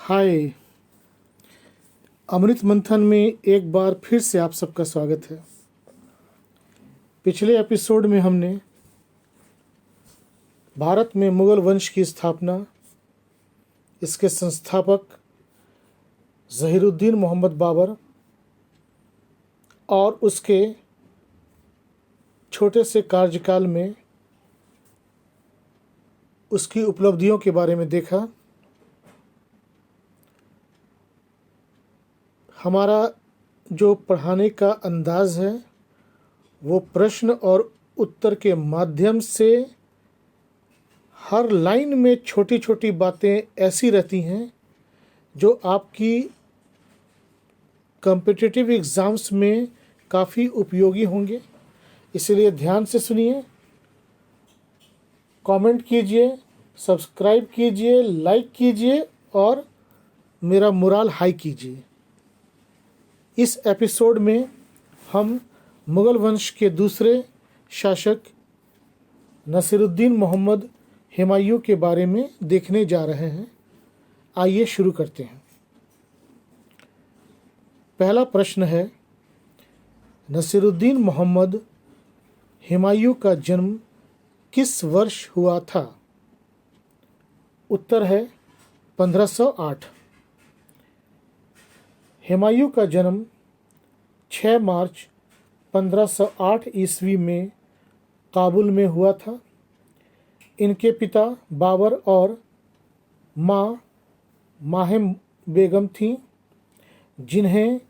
हाय। अमृत मंथन में एक बार फिर से आप सबका स्वागत है। पिछले एपिसोड में हमने भारत में मुगल वंश की स्थापना, इसके संस्थापक ज़हीरुद्दीन मोहम्मद बाबर और उसके छोटे से कार्यकाल में उसकी उपलब्धियों के बारे में देखा। हमारा जो पढ़ाने का अंदाज़ है वो प्रश्न और उत्तर के माध्यम से हर लाइन में छोटी छोटी बातें ऐसी रहती हैं जो आपकी कॉम्पिटिटिव एग्ज़ाम्स में काफ़ी उपयोगी होंगे। इसलिए ध्यान से सुनिए, कमेंट कीजिए, सब्सक्राइब कीजिए, लाइक कीजिए और मेरा मोरल हाई कीजिए। इस एपिसोड में हम मुग़ल वंश के दूसरे शासक नसीरुद्दीन मोहम्मद हुमायूं के बारे में देखने जा रहे हैं। आइए शुरू करते हैं। पहला प्रश्न है, नसीरुद्दीन मोहम्मद हुमायूं का जन्म किस वर्ष हुआ था? उत्तर है 1508। हुमायूं का जन्म 6 मार्च 1508 ईस्वी में काबुल में हुआ था। इनके पिता बाबर और माँ माहिम बेगम थीं, जिन्हें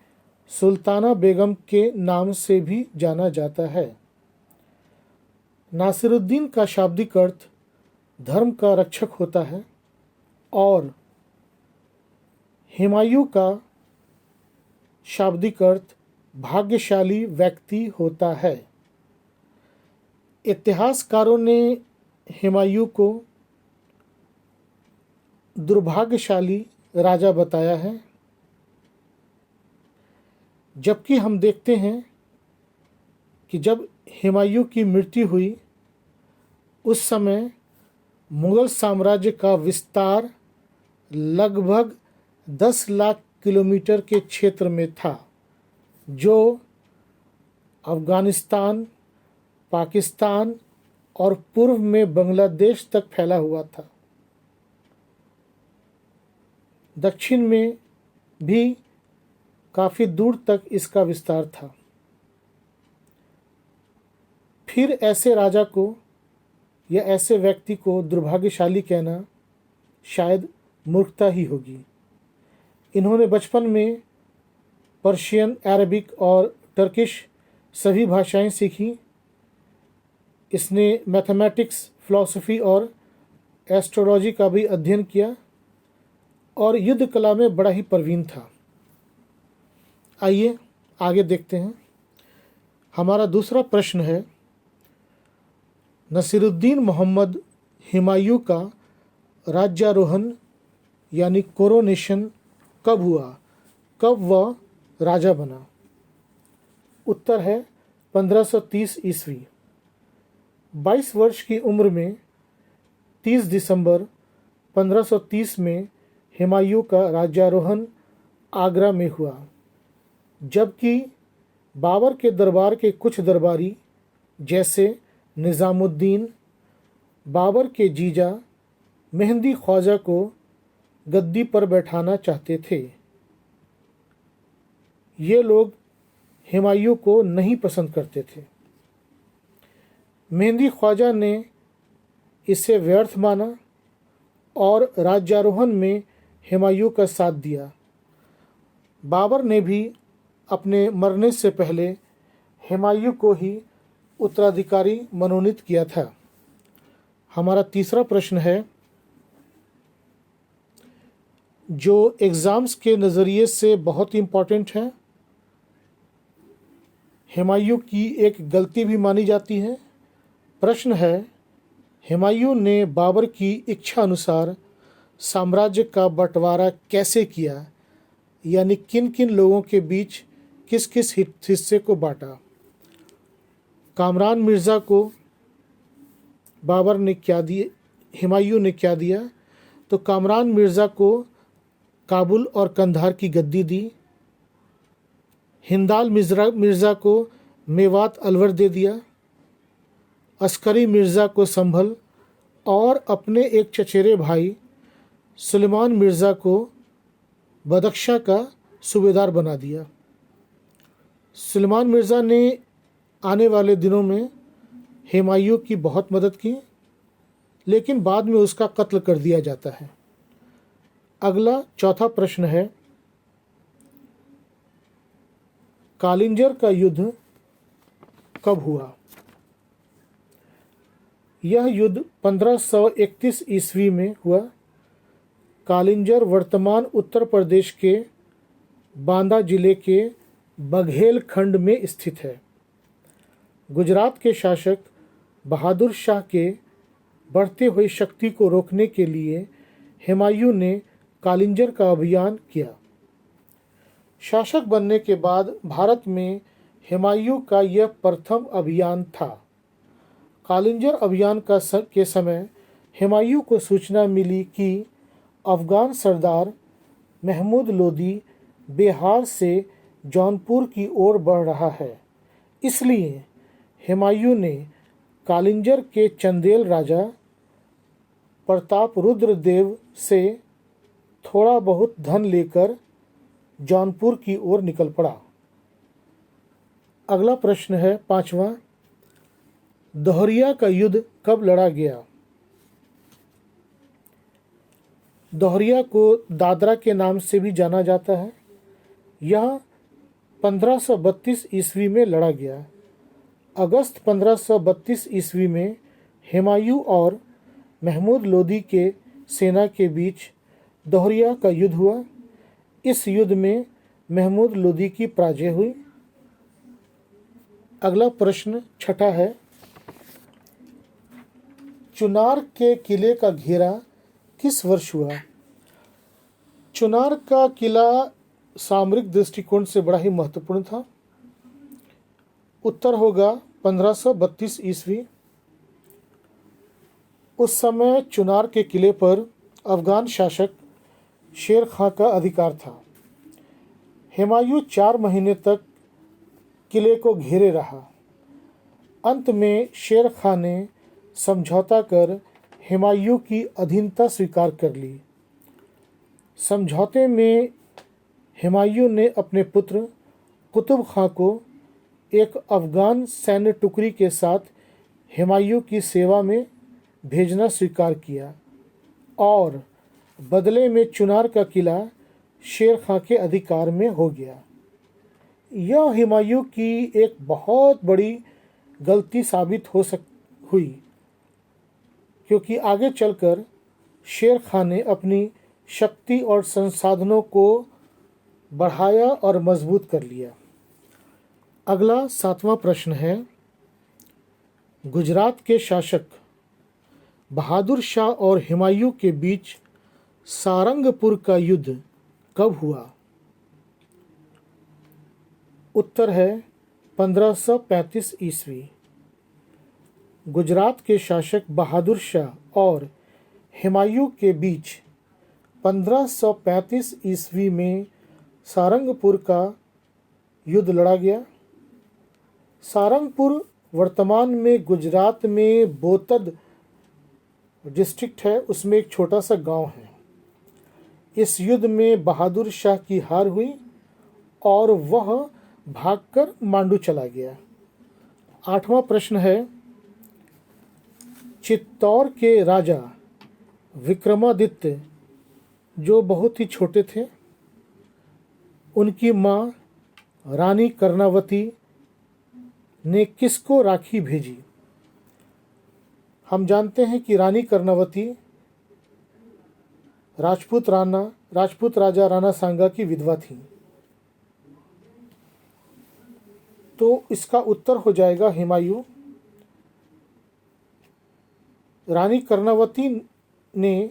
सुल्ताना बेगम के नाम से भी जाना जाता है। नासिरुद्दीन का शाब्दिक अर्थ धर्म का रक्षक होता है और हुमायूं का शाब्दिक अर्थ भाग्यशाली व्यक्ति होता है। इतिहासकारों ने हुमायूं को दुर्भाग्यशाली राजा बताया है, जबकि हम देखते हैं कि जब हुमायूं की मृत्यु हुई उस समय मुग़ल साम्राज्य का विस्तार लगभग 10 लाख किलोमीटर के क्षेत्र में था, जो अफ़गानिस्तान, पाकिस्तान और पूर्व में बांग्लादेश तक फैला हुआ था। दक्षिण में भी काफ़ी दूर तक इसका विस्तार था। फिर ऐसे राजा को या ऐसे व्यक्ति को दुर्भाग्यशाली कहना शायद मूर्खता ही होगी। इन्होंने बचपन में पर्शियन, अरबिक और टर्किश सभी भाषाएं सीखी। इसने मैथमेटिक्स, फिलॉसफी और एस्ट्रोलॉजी का भी अध्ययन किया और युद्ध कला में बड़ा ही प्रवीण था। आइए आगे देखते हैं। हमारा दूसरा प्रश्न है, नसीरुद्दीन मोहम्मद हुमायूं का राज्यारोहण यानी कोरोनेशन कब हुआ? कब वह राजा बना? उत्तर है 1530 ईस्वी। 22 वर्ष की उम्र में 30 दिसंबर 1530 में हुमायूं का राज्यारोहण आगरा में हुआ, जबकि बाबर के दरबार के कुछ दरबारी जैसे निज़ामुद्दीन, बाबर के जीजा मेहंदी ख्वाजा को गद्दी पर बैठाना चाहते थे। ये लोग हुमायूं को नहीं पसंद करते थे। मेहंदी ख्वाजा ने इसे व्यर्थ माना और राज्यारोहण में हुमायूं का साथ दिया। बाबर ने भी अपने मरने से पहले हुमायूं को ही उत्तराधिकारी मनोनीत किया था। हमारा तीसरा प्रश्न है, जो एग्ज़ाम्स के नज़रिए से बहुत इम्पॉर्टेंट है। हुमायूं की एक गलती भी मानी जाती है। प्रश्न है, हुमायूं ने बाबर की इच्छा अनुसार साम्राज्य का बंटवारा कैसे किया, यानी किन किन लोगों के बीच किस किस हिस्से को बांटा? कामरान मिर्ज़ा को बाबर ने क्या दिए, हुमायूं ने क्या दिया? तो कामरान मिर्ज़ा को काबुल और कंधार की गद्दी दी। हिंदाल मिर्ज़ा को मेवात अलवर दे दिया। अस्करी मिर्ज़ा को संभल और अपने एक चचेरे भाई सुलेमान मिर्ज़ा को बदख्शा का सूबेदार बना दिया। सुलेमान मिर्ज़ा ने आने वाले दिनों में हुमायूं की बहुत मदद की, लेकिन बाद में उसका कत्ल कर दिया जाता है। अगला चौथा प्रश्न है, कालिंजर का युद्ध कब हुआ? यह युद्ध 1531 ईस्वी में हुआ। कालिंजर वर्तमान उत्तर प्रदेश के बांदा जिले के बघेल खंड में स्थित है। गुजरात के शासक बहादुर शाह के बढ़ते हुई शक्ति को रोकने के लिए हुमायूं ने कालिंजर का अभियान किया। शासक बनने के बाद भारत में हुमायूं का यह प्रथम अभियान था। कालिंजर अभियान के समय हुमायूं को सूचना मिली कि अफगान सरदार महमूद लोदी बिहार से जौनपुर की ओर बढ़ रहा है। इसलिए हुमायूं ने कालिंजर के चंदेल राजा प्रताप रुद्र देव से थोड़ा बहुत धन लेकर जौनपुर की ओर निकल पड़ा। अगला प्रश्न है, पांचवा, दोहरिया का युद्ध कब लड़ा गया? दोहरिया को दादरा के नाम से भी जाना जाता है। यह 1532 ईस्वी में लड़ा गया। अगस्त 1532 ईस्वी में हुमायूं और महमूद लोदी के सेना के बीच दोहरिया का युद्ध हुआ। इस युद्ध में महमूद लोदी की पराजय हुई। अगला प्रश्न छठा है, चुनार के किले का घेरा किस वर्ष हुआ? चुनार का किला सामरिक दृष्टिकोण से बड़ा ही महत्वपूर्ण था। उत्तर होगा 1532 ईस्वी। उस समय चुनार के किले पर अफगान शासक शेर खां का अधिकार था। हुमायूं 4 महीने तक किले को घेरे रहा। अंत में शेर खां ने समझौता कर हुमायूं की अधीनता स्वीकार कर ली। समझौते में हुमायूं ने अपने पुत्र कुतुब खां को एक अफगान सैन्य टुकड़ी के साथ हुमायूं की सेवा में भेजना स्वीकार किया और बदले में चुनार का किला शेर खां के अधिकार में हो गया। यह हुमायूं की एक बहुत बड़ी गलती साबित हुई, क्योंकि आगे चलकर शेर खां ने अपनी शक्ति और संसाधनों को बढ़ाया और मजबूत कर लिया। अगला 7वां प्रश्न है, गुजरात के शासक बहादुर शाह और हुमायूं के बीच सारंगपुर का युद्ध कब हुआ? उत्तर है 1535 ईस्वी। गुजरात के शासक बहादुर शाह और हुमायूं के बीच 1535 ईस्वी में सारंगपुर का युद्ध लड़ा गया। सारंगपुर वर्तमान में गुजरात में बोतद डिस्ट्रिक्ट है, उसमें एक छोटा सा गांव है। इस युद्ध में बहादुर शाह की हार हुई और वह भागकर मांडू चला गया। 8वां प्रश्न है, चित्तौड़ के राजा विक्रमादित्य जो बहुत ही छोटे थे, उनकी मां रानी कर्णावती ने किसको राखी भेजी? हम जानते हैं कि रानी कर्णावती राजपूत राजा राणा सांगा की विधवा थी। तो इसका उत्तर हो जाएगा हुमायूं। रानी कर्णावती ने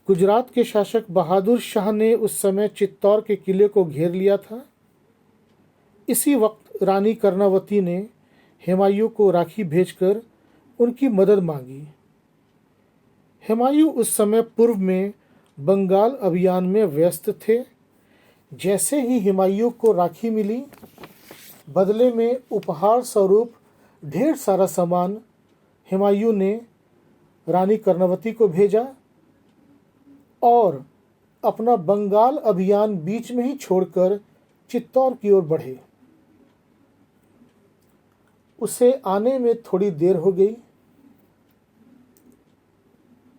गुजरात के शासक बहादुर शाह ने उस समय चित्तौड़ के किले को घेर लिया था। इसी वक्त रानी कर्णावती ने हुमायूं को राखी भेजकर उनकी मदद मांगी। हुमायूं उस समय पूर्व में बंगाल अभियान में व्यस्त थे। जैसे ही हुमायूं को राखी मिली, बदले में उपहार स्वरूप ढेर सारा सामान हुमायूं ने रानी कर्णवती को भेजा और अपना बंगाल अभियान बीच में ही छोड़कर चित्तौड़ की ओर बढ़े। उसे आने में थोड़ी देर हो गई।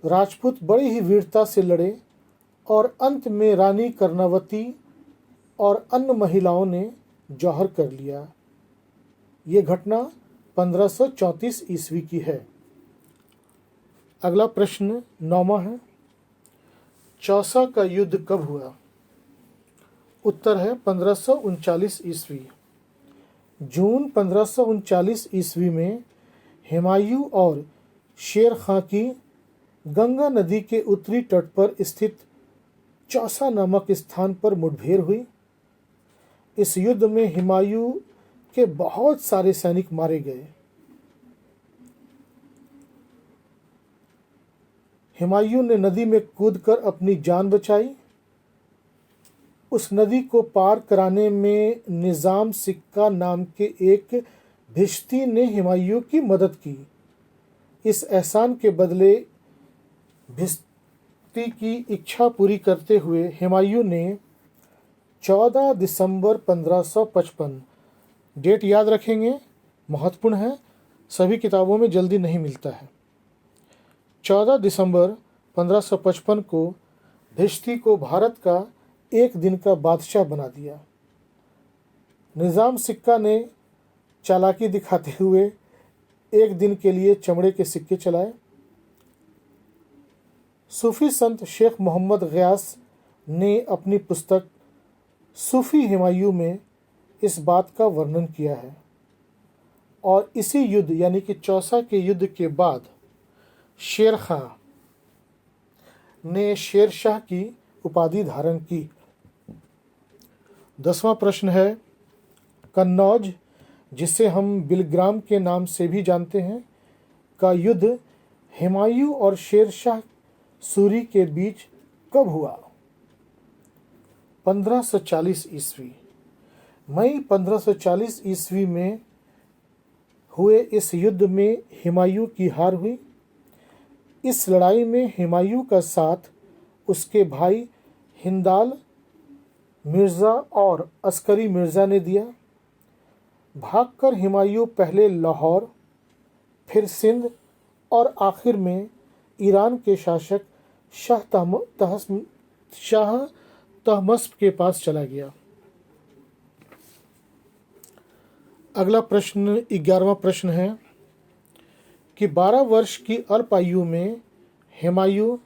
राजपूत बड़ी ही वीरता से लड़े और अंत में रानी कर्णावती और अन्य महिलाओं ने जौहर कर लिया। ये घटना 1534 ईस्वी की है। अगला प्रश्न 9वां है, चौसा का युद्ध कब हुआ? उत्तर है 1539 ईस्वी। जून 1539 ईस्वी में हुमायूं और शेर खां की गंगा नदी के उत्तरी तट पर स्थित चौसा नामक स्थान पर मुठभेड़ हुई। इस युद्ध में हुमायूं के बहुत सारे सैनिक मारे गए। हुमायूं ने नदी में कूदकर अपनी जान बचाई। उस नदी को पार कराने में निजाम सिक्का नाम के एक भिश्ती ने हुमायूं की मदद की। इस एहसान के बदले भिश्ती की इच्छा पूरी करते हुए हुमायूं ने 14 दिसंबर 1555, डेट याद रखेंगे, महत्वपूर्ण है, सभी किताबों में जल्दी नहीं मिलता है। 14 दिसंबर 1555 को भिश्ती को भारत का एक दिन का बादशाह बना दिया। निजाम सिक्का ने चालाकी दिखाते हुए एक दिन के लिए चमड़े के सिक्के चलाए। सूफी संत शेख मोहम्मद गयास ने अपनी पुस्तक सूफी हुमायूं में इस बात का वर्णन किया है और इसी युद्ध यानी कि चौसा के युद्ध के बाद शेर खां ने शेरशाह की उपाधि धारण की। 10वां प्रश्न है, कन्नौज, जिसे हम बिलग्राम के नाम से भी जानते हैं, का युद्ध हुमायूं और शेरशाह सूरी के बीच कब हुआ? 1540 ईस्वी। मई 1540 ईस्वी में हुए इस युद्ध में हुमायूं की हार हुई। इस लड़ाई में हुमायूं का साथ उसके भाई हिंदाल मिर्ज़ा और अस्करी मिर्ज़ा ने दिया। भागकर हुमायूं पहले लाहौर, फिर सिंध और आखिर में ईरान के शासक शाह तहमस्प के पास चला गया। अगला प्रश्न 11वां प्रश्न है कि 12 वर्ष की अल्प आयु में हुमायूं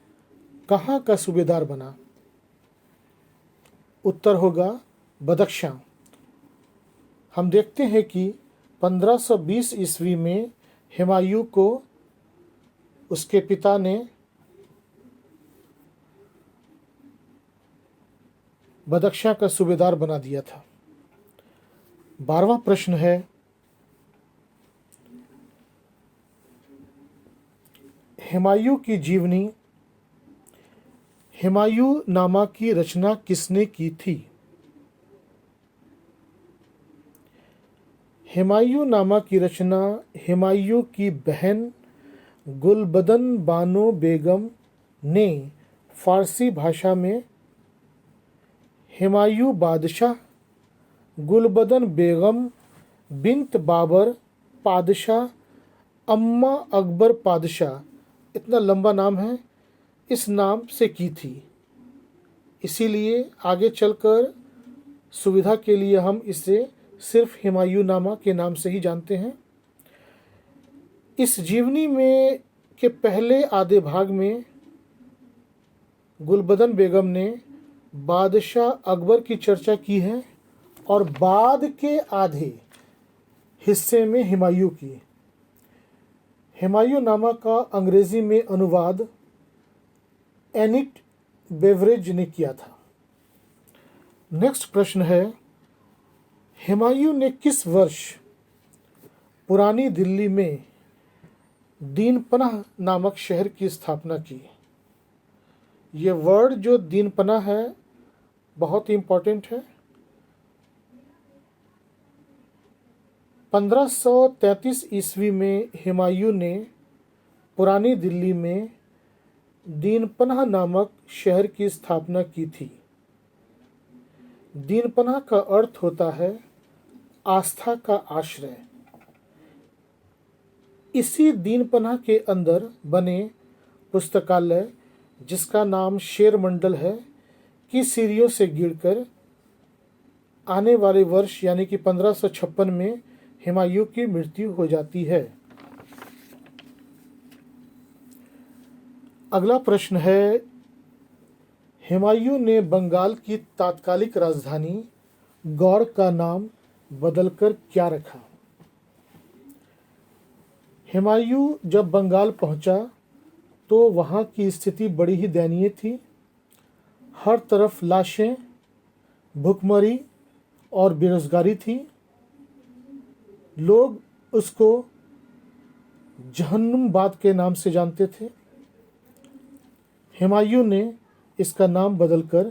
कहाँ का सूबेदार बना? उत्तर होगा बदख्शां। हम देखते हैं कि 1520 ईस्वी में हुमायूं को उसके पिता ने बदख्शां का सूबेदार बना दिया था। 12वां प्रश्न है, हुमायूं की जीवनी हुमायूं नामा की रचना किसने की थी? हुमायूं नामा की रचना हुमायूं की बहन गुलबदन बानो बेगम ने फारसी भाषा में हुमायूं बादशाह गुलबदन बेगम बिन्त बाबर पादशाह अम्मा अकबर पादशाह, इतना लंबा नाम है, इस नाम से की थी। इसीलिए आगे चलकर सुविधा के लिए हम इसे सिर्फ हुमायूं नामा के नाम से ही जानते हैं। इस जीवनी में के पहले आधे भाग में गुलबदन बेगम ने बादशाह अकबर की चर्चा की है और बाद के आधे हिस्से में हुमायूं की। हुमायूं नामा का अंग्रेजी में अनुवाद एनिट बेवरेज ने किया था। नेक्स्ट प्रश्न है, हुमायूं ने किस वर्ष पुरानी दिल्ली में दीनपनाह नामक शहर की स्थापना की? ये वर्ड जो दीनपना है बहुत ही इम्पोर्टेंट है। 1533 ईस्वी में हुमायूं ने पुरानी दिल्ली में दीनपनाह नामक शहर की स्थापना की थी। दीनपनाह का अर्थ होता है आस्था का आश्रय। इसी दीनपनाह के अंदर बने पुस्तकालय, जिसका नाम शेर मंडल है, की सीढ़ियों से गिरकर आने वाले वर्ष यानी कि 1556 में हुमायूं की मृत्यु हो जाती है। अगला प्रश्न है, हुमायूं ने बंगाल की तात्कालिक राजधानी गौड़ का नाम बदलकर क्या रखा? हुमायूं जब बंगाल पहुंचा तो वहां की स्थिति बड़ी ही दयनीय थी। हर तरफ लाशें, भुखमरी और बेरोजगारी थी। लोग उसको जहन्नुमबाद के नाम से जानते थे। हुमायूं ने इसका नाम बदलकर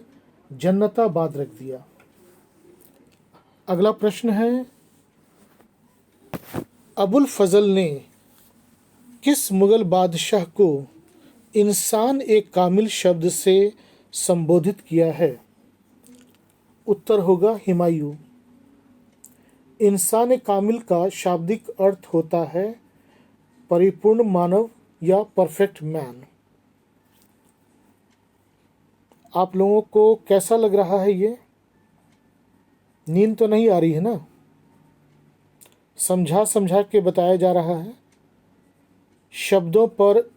जन्नताबाद रख दिया। अगला प्रश्न है, अबुल फजल ने किस मुगल बादशाह को इंसान एक कामिल शब्द से संबोधित किया है? उत्तर होगा हुमायूं। इंसान कामिल का शाब्दिक अर्थ होता है परिपूर्ण मानव या परफेक्ट मैन। आप लोगों को कैसा लग रहा है ये? नींद तो नहीं आ रही है ना? समझा समझा के बताया जा रहा है, शब्दों पर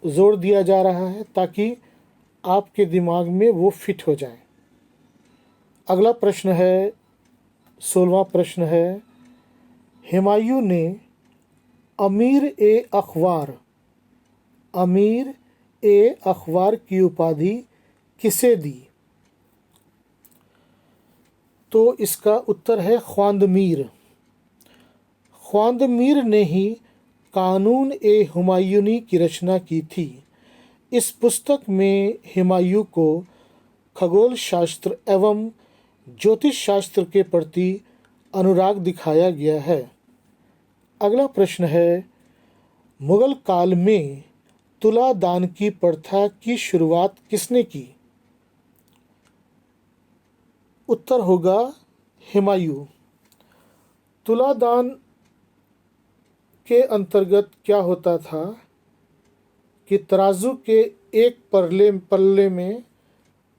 जोर दिया जा रहा है ताकि आपके दिमाग में वो फिट हो जाए। अगला प्रश्न है, 16वां प्रश्न है, हुमायूं ने अमीर ए अखबार की उपाधि किसे दी? तो इसका उत्तर है ख्वांद मीर। ख्वांद मीर ने ही कानून ए हुमायूनी की रचना की थी। इस पुस्तक में हुमायूं को खगोल शास्त्र एवं ज्योतिष शास्त्र के प्रति अनुराग दिखाया गया है। अगला प्रश्न है, मुगल काल में तुला दान की प्रथा की शुरुआत किसने की? उत्तर होगा हुमायूं। तुला दान के अंतर्गत क्या होता था कि तराजू के एक पल्ले में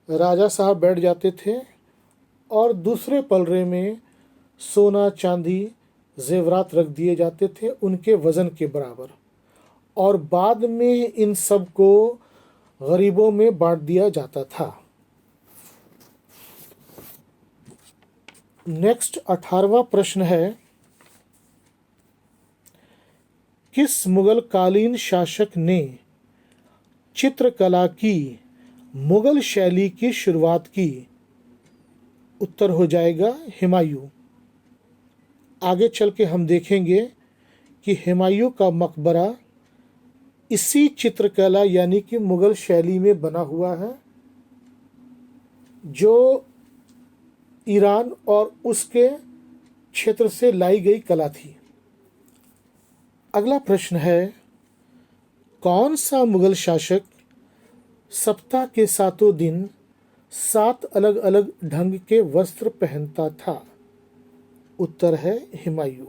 राजा साहब बैठ जाते थे और दूसरे पल्ले में सोना चांदी जेवरात रख दिए जाते थे उनके वज़न के बराबर, और बाद में इन सब को गरीबों में बांट दिया जाता था। नेक्स्ट 18वां प्रश्न है, किस मुगल कालीन शासक ने चित्रकला की मुगल शैली की शुरुआत की? उत्तर हो जाएगा हुमायूं। आगे चल के हम देखेंगे कि हुमायूं का मकबरा इसी चित्रकला यानी कि मुगल शैली में बना हुआ है, जो ईरान और उसके क्षेत्र से लाई गई कला थी। अगला प्रश्न है, कौन सा मुगल शासक सप्ताह के 7 दिन 7 अलग अलग ढंग के वस्त्र पहनता था? उत्तर है हुमायूं।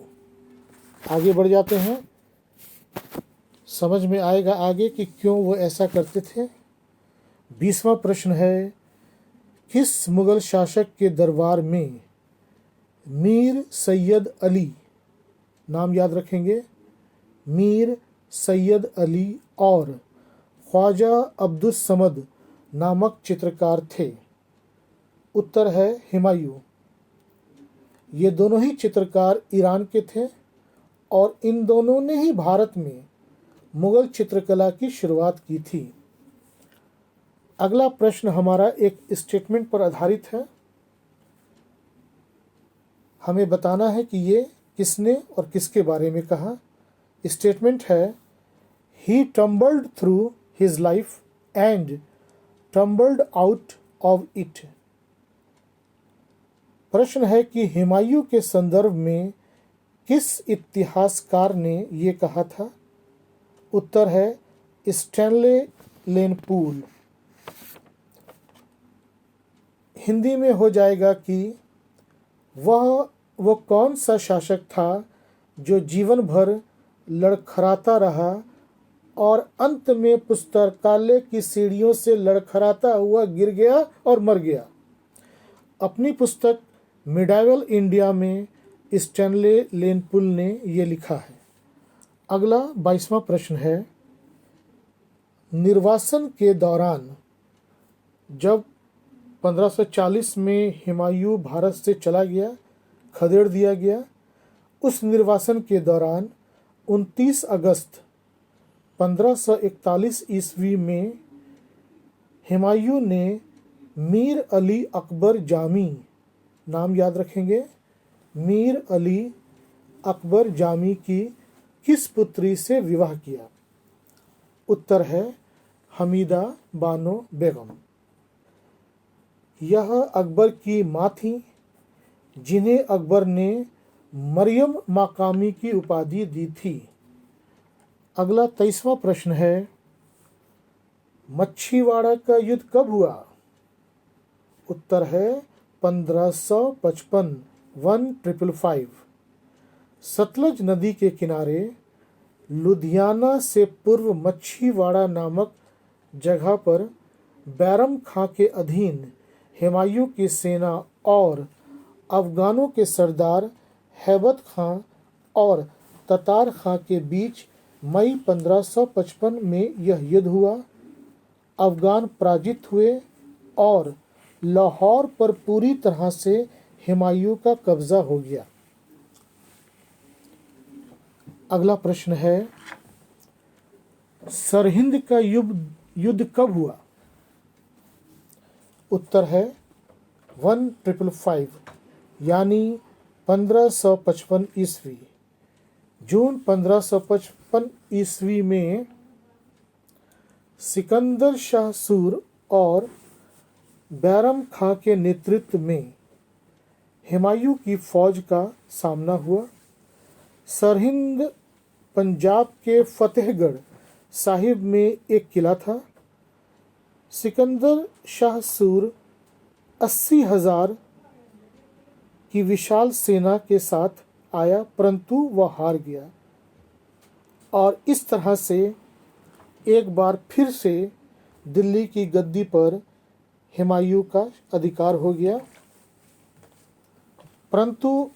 आगे बढ़ जाते हैं, समझ में आएगा आगे कि क्यों वो ऐसा करते थे। 20वां प्रश्न है, किस मुगल शासक के दरबार में मीर सैयद अली, नाम याद रखेंगे, मीर सैयद अली और ख्वाजा अब्दुस समद नामक चित्रकार थे? उत्तर है हुमायूं। ये दोनों ही चित्रकार ईरान के थे और इन दोनों ने ही भारत में मुगल चित्रकला की शुरुआत की थी। अगला प्रश्न हमारा एक स्टेटमेंट पर आधारित है। हमें बताना है कि ये किसने और किसके बारे में कहा। स्टेटमेंट है, he tumbled through his life and tumbled out of it. प्रश्न है कि हुमायूं के संदर्भ में किस इतिहासकार ने ये कहा था? उत्तर है स्टैनले लेन पूल। हिंदी में हो जाएगा कि वो कौन सा शासक था जो जीवन भर लड़खड़ाता रहा और अंत में पुस्तकालय की सीढ़ियों से लड़खड़ाता हुआ गिर गया और मर गया? अपनी पुस्तक मिडाइवल इंडिया में स्टैनले लेन पूल ने ये लिखा है। अगला 22वां प्रश्न है, निर्वासन के दौरान जब 1540 में हुमायूं भारत से चला गया, खदेड़ दिया गया, उस निर्वासन के दौरान 29 अगस्त 1541 ईस्वी में हुमायूं ने मीर अली अकबर जामी, नाम याद रखेंगे, मीर अली अकबर जामी की किस पुत्री से विवाह किया? उत्तर है हमीदा बानो बेगम। यह अकबर की माँ थी जिन्हें अकबर ने मरियम माकामी की उपाधि दी थी। अगला 23वां प्रश्न है, मच्छीवाड़ा का युद्ध कब हुआ? उत्तर है 1555 1555। सतलज नदी के किनारे लुधियाना से पूर्व मच्छीवाड़ा नामक जगह पर बैरम खां के अधीन हुमायूं की सेना और अफगानों के सरदार हैबत खां और ततार खां के बीच मई 1555 में यह युद्ध हुआ। अफगान पराजित हुए और लाहौर पर पूरी तरह से हुमायूं का कब्जा हो गया। अगला प्रश्न है, सरहिंद का युद्ध कब हुआ? उत्तर है 1555 यानी 1555 ईस्वी। जून 1555 ईस्वी में सिकंदर शाह सूर और बैरम खां के नेतृत्व में हुमायूं की फौज का सामना हुआ। सरहिंद पंजाब के फतेहगढ़ साहिब में एक किला था। सिकंदर शाह सूर 80,000 की विशाल सेना के साथ आया, परंतु वह हार गया और इस तरह से एक बार फिर से दिल्ली की गद्दी पर हुमायूं का अधिकार हो गया, परंतु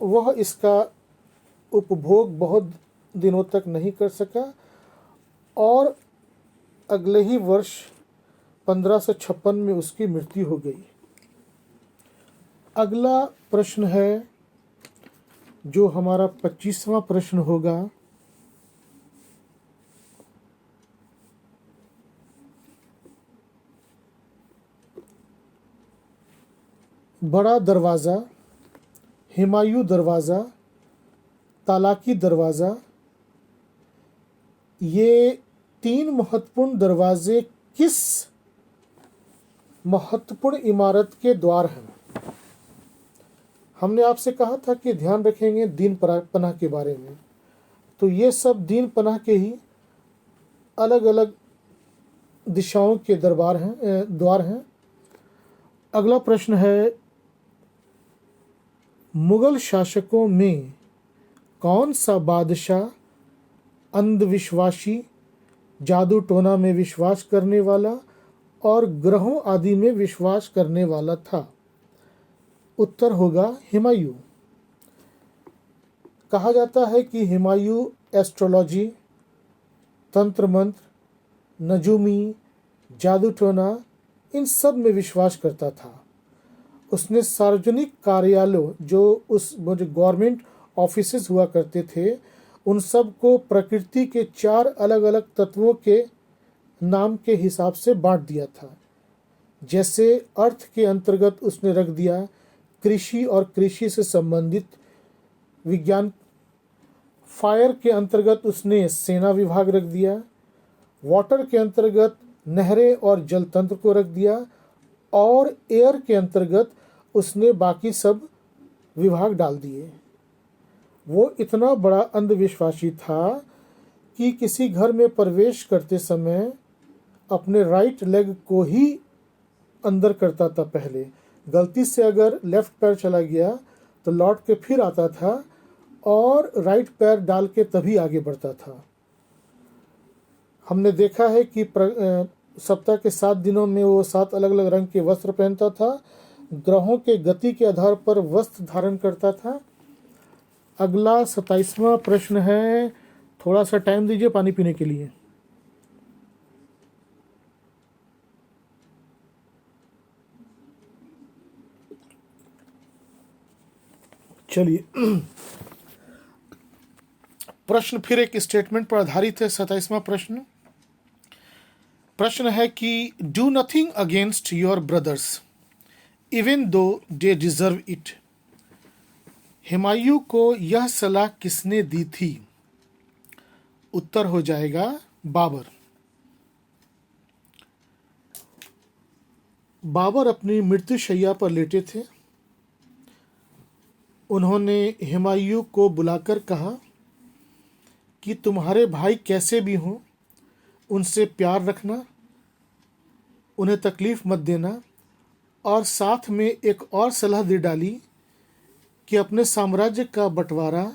वह इसका उपभोग बहुत दिनों तक नहीं कर सका और अगले ही वर्ष 1556 में उसकी मृत्यु हो गई। अगला प्रश्न है जो हमारा 25वां प्रश्न होगा, बड़ा दरवाज़ा, हुमायूं दरवाज़ा, तालाकी दरवाज़ा, ये तीन महत्वपूर्ण दरवाजे किस महत्वपूर्ण इमारत के द्वार हैं? हमने आपसे कहा था कि ध्यान रखेंगे दीन पनाह के बारे में, तो ये सब दीन पनाह के ही अलग अलग दिशाओं के द्वार हैं। अगला प्रश्न है, मुगल शासकों में कौन सा बादशाह अंधविश्वासी, जादू टोना में विश्वास करने वाला और ग्रहों आदि में विश्वास करने वाला था? उत्तर होगा हुमायूं। कहा जाता है कि हुमायूं एस्ट्रोलॉजी, तंत्र मंत्र, नजूमी, जादू टोना इन सब में विश्वास करता था। उसने सार्वजनिक कार्यालयों जो गवर्नमेंट ऑफिसेज हुआ करते थे, उन सब को प्रकृति के 4 अलग अलग तत्वों के नाम के हिसाब से बांट दिया था। जैसे अर्थ के अंतर्गत उसने रख दिया कृषि और कृषि से संबंधित विज्ञान, फायर के अंतर्गत उसने सेना विभाग रख दिया, वाटर के अंतर्गत नहरें और जल तंत्र को रख दिया और एयर के अंतर्गत उसने बाकी सब विभाग डाल दिए। वो इतना बड़ा अंधविश्वासी था कि किसी घर में प्रवेश करते समय अपने राइट लेग को ही अंदर करता था। पहले गलती से अगर लेफ्ट पैर चला गया तो लौट के फिर आता था और राइट पैर डाल के तभी आगे बढ़ता था। हमने देखा है कि सप्ताह के 7 दिनों में वो 7 अलग अलग रंग के वस्त्र पहनता था, ग्रहों के गति के आधार पर वस्त्र धारण करता था। अगला 27वां प्रश्न है, थोड़ा सा टाइम दीजिए पानी पीने के लिए। चलिए, प्रश्न फिर एक स्टेटमेंट पर आधारित है। 27वां प्रश्न है कि do nothing against your brothers even though they deserve it. Humayun को यह सलाह किसने दी थी? उत्तर हो जाएगा बाबर। बाबर अपनी मृत्युशैया पर लेटे थे। उन्होंने हुमायूं को बुलाकर कहा कि तुम्हारे भाई कैसे भी हों, उनसे प्यार रखना, उन्हें तकलीफ मत देना, और साथ में एक और सलाह दे डाली कि अपने साम्राज्य का बंटवारा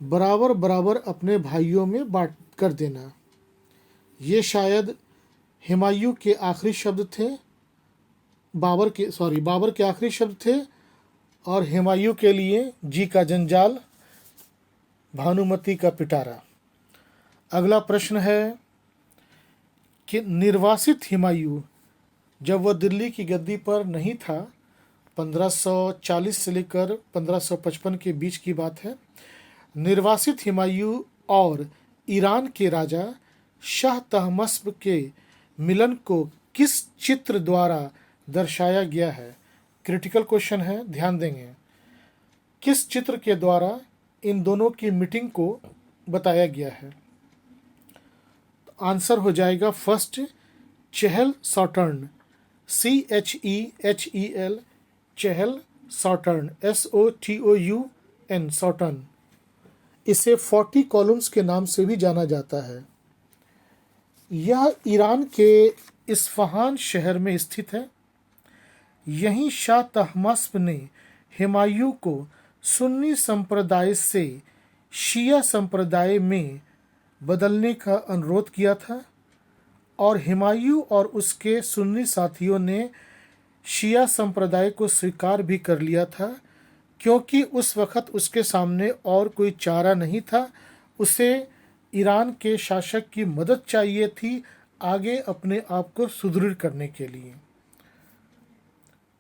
बराबर बराबर अपने भाइयों में बांट कर देना। ये शायद हुमायूं के आखिरी शब्द थे, बाबर के आखिरी शब्द थे, और हुमायूं के लिए जी का जंजाल, भानुमति का पिटारा। अगला प्रश्न है कि निर्वासित हुमायूं जब वह दिल्ली की गद्दी पर नहीं था, 1540 से लेकर 1555 के बीच की बात है, निर्वासित हुमायूं और ईरान के राजा शाह तहमस्प के मिलन को किस चित्र द्वारा दर्शाया गया है? क्रिटिकल क्वेश्चन है, ध्यान देंगे। किस चित्र के द्वारा इन दोनों की मीटिंग को बताया गया है? आंसर हो जाएगा फर्स्ट, चेहल सॉटर्न, CHEHEL, चेहल सॉटर्न, SOTOUN, सॉटर्न। इसे 40 कॉलम्स के नाम से भी जाना जाता है। यह ईरान के इस्फहान शहर में स्थित है। यहीं शाह तहमास्प ने हुमायूं को सुन्नी संप्रदाय से शिया संप्रदाय में बदलने का अनुरोध किया था, और हुमायूं और उसके सुन्नी साथियों ने शिया संप्रदाय को स्वीकार भी कर लिया था, क्योंकि उस वक़्त उसके सामने और कोई चारा नहीं था। उसे ईरान के शासक की मदद चाहिए थी आगे अपने आप को सुदृढ़ करने के लिए।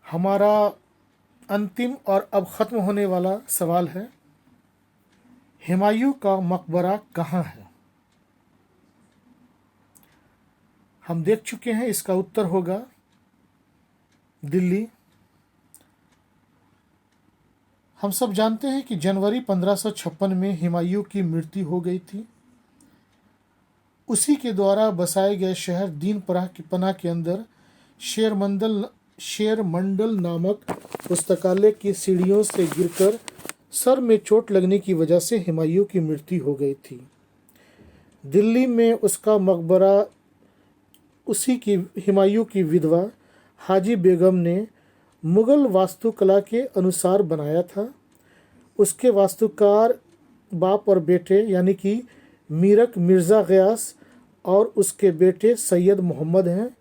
हमारा अंतिम और अब ख़त्म होने वाला सवाल है, हुमायूं का मकबरा कहाँ है? हम देख चुके हैं, इसका उत्तर होगा दिल्ली। हम सब जानते हैं कि जनवरी 1556 में हुमायूं की मृत्यु हो गई थी। उसी के द्वारा बसाए गए शहर दीन पनाह के अंदर शेरमंडल नामक पुस्तकालय की सीढ़ियों से गिरकर सर में चोट लगने की वजह से हुमायूं की मृत्यु हो गई थी। दिल्ली में उसका मकबरा उसी की हुमायूं की विधवा हाजी बेगम ने मुग़ल वास्तुकला के अनुसार बनाया था। उसके वास्तुकार बाप और बेटे यानी कि मीरक मिर्ज़ा गयास और उसके बेटे सैयद मोहम्मद हैं।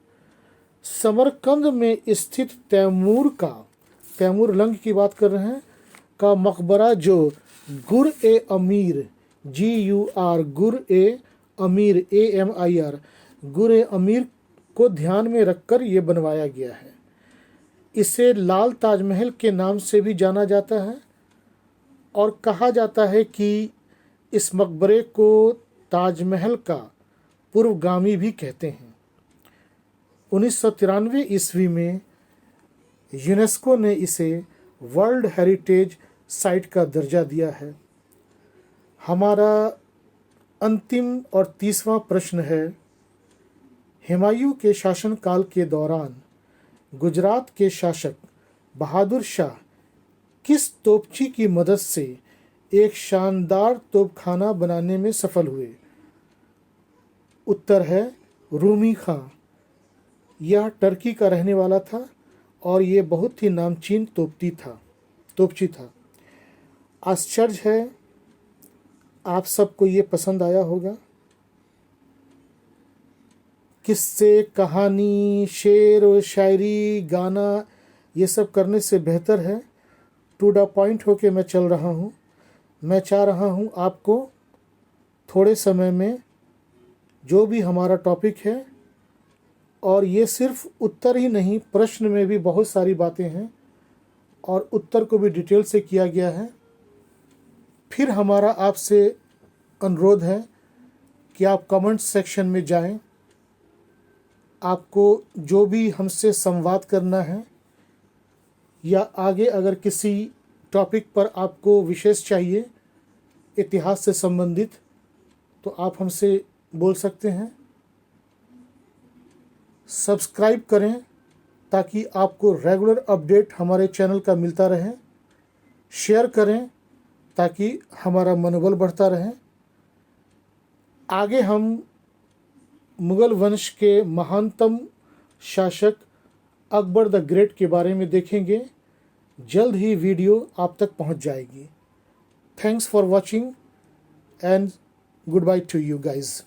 समरकंद में स्थित तैमूर लंग की बात कर रहे हैं, का मकबरा जो गुर-ए-अमीर GUR गुर-ए-अमीर AMIR गुर-ए-अमीर को ध्यान में रखकर ये बनवाया गया है। इसे लाल ताजमहल के नाम से भी जाना जाता है और कहा जाता है कि इस मकबरे को ताजमहल का पूर्वगामी भी कहते हैं। 1993 ईस्वी में यूनेस्को ने इसे वर्ल्ड हेरिटेज साइट का दर्जा दिया है। हमारा अंतिम और 30वां प्रश्न है, हुमायूं के शासनकाल के दौरान गुजरात के शासक बहादुर शाह किस तोपची की मदद से एक शानदार तोपखाना बनाने में सफल हुए? उत्तर है रूमी खां। यह टर्की का रहने वाला था और ये बहुत ही नामचीन तोपची था। आश्चर्य है, आप सबको ये पसंद आया होगा। किस्से, कहानी, शेर व शायरी, गाना, ये सब करने से बेहतर है टू द पॉइंट होके मैं चल रहा हूँ। मैं चाह रहा हूँ आपको थोड़े समय में जो भी हमारा टॉपिक है, और ये सिर्फ उत्तर ही नहीं, प्रश्न में भी बहुत सारी बातें हैं और उत्तर को भी डिटेल से किया गया है। फिर हमारा आपसे अनुरोध है कि आप कमेंट सेक्शन में जाएं। आपको जो भी हमसे संवाद करना है या आगे अगर किसी टॉपिक पर आपको विशेष चाहिए इतिहास से संबंधित, तो आप हमसे बोल सकते हैं। सब्सक्राइब करें ताकि आपको रेगुलर अपडेट हमारे चैनल का मिलता रहे। शेयर करें ताकि हमारा मनोबल बढ़ता रहे। आगे हम मुगल वंश के महानतम शासक अकबर द ग्रेट के बारे में देखेंगे। जल्द ही वीडियो आप तक पहुंच जाएगी। Thanks for watching and good by two you guys.